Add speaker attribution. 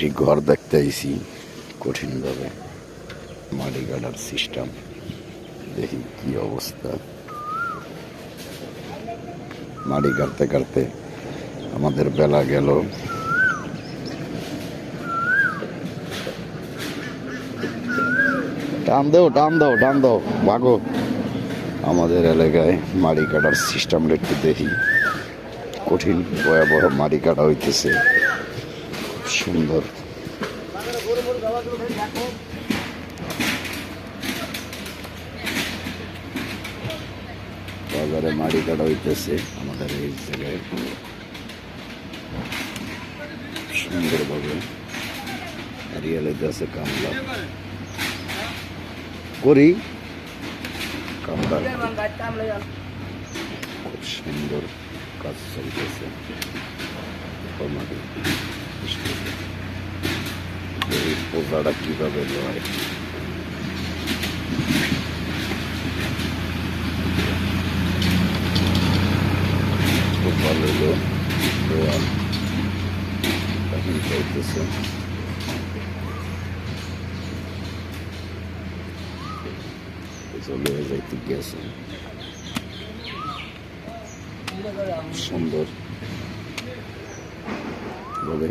Speaker 1: একটি ঘর দেখতে আইছি কঠিনভাবে মাটি কাটার সিস্টেম। দেখি কি অবস্থা। মাটি কাটতে কাটতে আমাদের বেলা গেল। টান দাও টান দাও টান দাও ভাগো। আমাদের এলাকায় মাটি কাটার সিস্টেমটা একটু দেখি। কঠিন ভয়াবহ মাটি কাটা হইতেছে, সুন্দর। বাজারে মাটি কাটা হইতেছে আমাদের এই জায়গায় সুন্দরভাবে। হারিয়ালিতে আছে কামলা করি, কামলা খুব সুন্দর কাজ চলতেছে। এই পোজাটা কিভাবে লয়, খুব ভালো হলো। এখন চলতেছে। চলে যাইতে গেছে সুন্দর বলে।